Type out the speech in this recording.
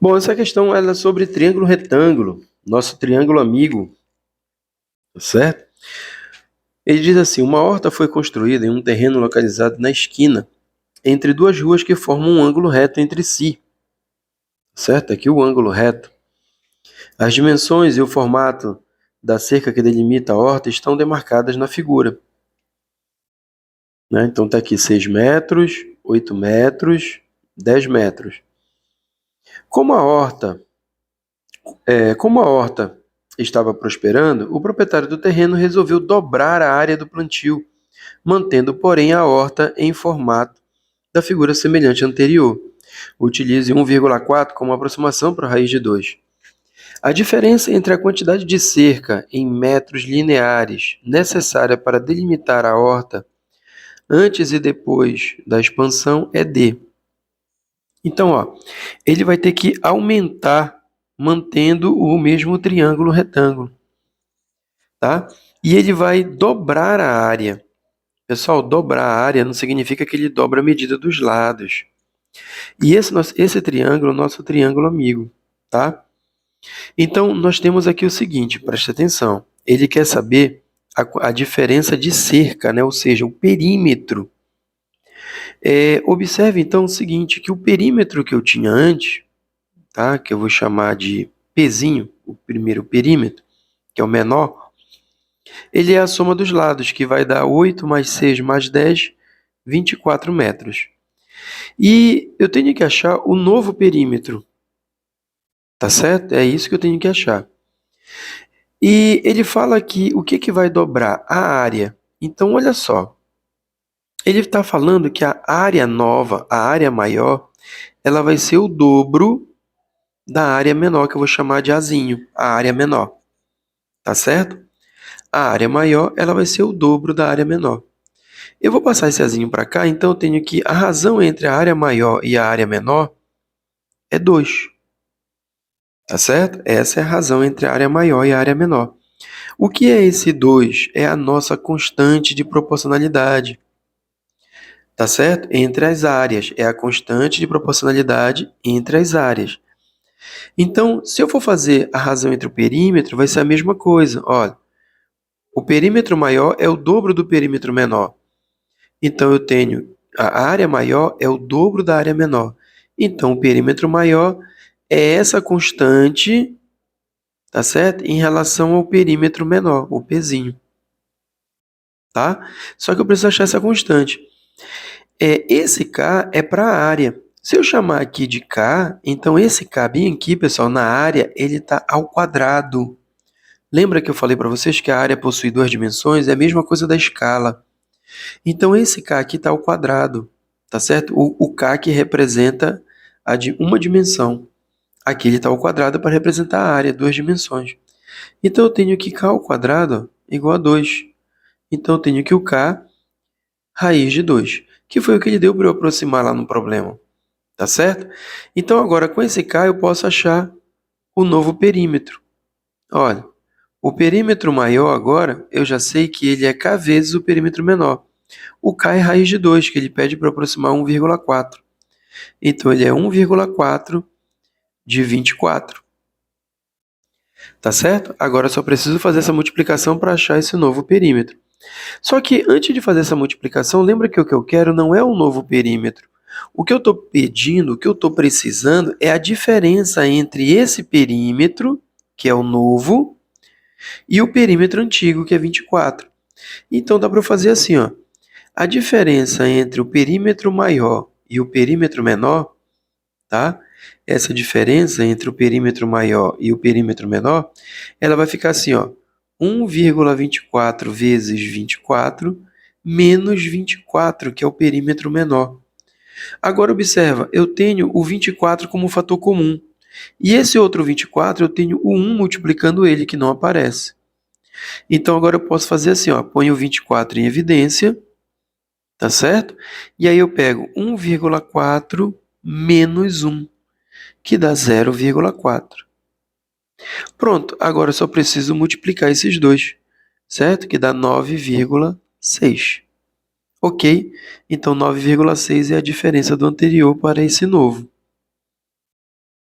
Bom, essa questão ela é sobre triângulo retângulo, nosso triângulo amigo, tá certo? Ele diz assim: uma horta foi construída em um terreno localizado na esquina, entre duas ruas que formam um ângulo reto entre si, certo? Aqui o ângulo reto. As dimensões e o formato da cerca que delimita a horta estão demarcadas na figura, né? Então está aqui 6 metros, 8 metros, 10 metros. Como a horta estava prosperando, o proprietário do terreno resolveu dobrar a área do plantio, mantendo, porém, a horta em formato da figura semelhante à anterior. Utilize 1,4 como aproximação para a raiz de 2. A diferença entre a quantidade de cerca em metros lineares necessária para delimitar a horta antes e depois da expansão é D. Então, ele vai ter que aumentar mantendo o mesmo triângulo retângulo, tá? E ele vai dobrar a área. Pessoal, dobrar a área não significa que ele dobra a medida dos lados. E esse triângulo é o nosso triângulo amigo, tá? Então, nós temos aqui o seguinte, preste atenção. Ele quer saber a diferença de cerca, né? Ou seja, o perímetro. Observe, então, o seguinte, que o perímetro que eu tinha antes, tá? Que eu vou chamar de Pzinho, o primeiro perímetro, que é o menor, ele é a soma dos lados, que vai dar 8 mais 6 mais 10, 24 metros. E eu tenho que achar o novo perímetro, tá certo? É isso que eu tenho que achar. E ele fala aqui o que vai dobrar? A área. Então, olha só. Ele está falando que a área nova, a área maior, ela vai ser o dobro da área menor, que eu vou chamar de Azinho, a área menor. Tá certo? A área maior, ela vai ser o dobro da área menor. Eu vou passar esse Azinho para cá, então eu tenho que a razão entre a área maior e a área menor é 2. Tá certo? Essa é a razão entre a área maior e a área menor. O que é esse 2? É a nossa constante de proporcionalidade. Tá certo? Entre as áreas. É a constante de proporcionalidade entre as áreas. Então, se eu for fazer a razão entre o perímetro, vai ser a mesma coisa. Olha, o perímetro maior é o dobro do perímetro menor. Então, eu tenho a área maior é o dobro da área menor. Então, o perímetro maior é essa constante, tá certo? Em relação ao perímetro menor, o Pzinho. Tá? Só que eu preciso achar essa constante. Esse K é para a área. Se eu chamar aqui de K, então esse K bem aqui, pessoal, na área, ele está ao quadrado. Lembra que eu falei para vocês que a área possui duas dimensões? É a mesma coisa da escala. Então, esse K aqui está ao quadrado, tá certo? O K que representa uma dimensão. Aqui ele está ao quadrado para representar a área, duas dimensões. Então, eu tenho que K ao quadrado igual a 2. Então, eu tenho que o K raiz de 2, que foi o que ele deu para eu aproximar lá no problema. Tá certo? Então, agora, com esse K, eu posso achar o novo perímetro. Olha, o perímetro maior agora, eu já sei que ele é K vezes o perímetro menor. O K é raiz de 2, que ele pede para aproximar 1,4. Então, ele é 1,4 de 24. Tá certo? Agora, eu só preciso fazer essa multiplicação para achar esse novo perímetro. Só que, antes de fazer essa multiplicação, lembra que o que eu quero não é um novo perímetro. O que eu estou pedindo, o que eu estou precisando é a diferença entre esse perímetro, que é o novo, e o perímetro antigo, que é 24. Então, dá para eu fazer assim, ó. A diferença entre o perímetro maior e o perímetro menor, tá? Essa diferença entre o perímetro maior e o perímetro menor, ela vai ficar assim, ó. 1,24 vezes 24 menos 24, que é o perímetro menor. Agora, observa, eu tenho o 24 como fator comum. E esse outro 24, eu tenho o 1 multiplicando ele, que não aparece. Então, agora eu posso fazer assim, ó, ponho o 24 em evidência, tá certo? E aí eu pego 1,4 menos 1, que dá 0,4. Pronto, agora eu só preciso multiplicar esses dois, certo? Que dá 9,6. Ok? Então, 9,6 é a diferença do anterior para esse novo.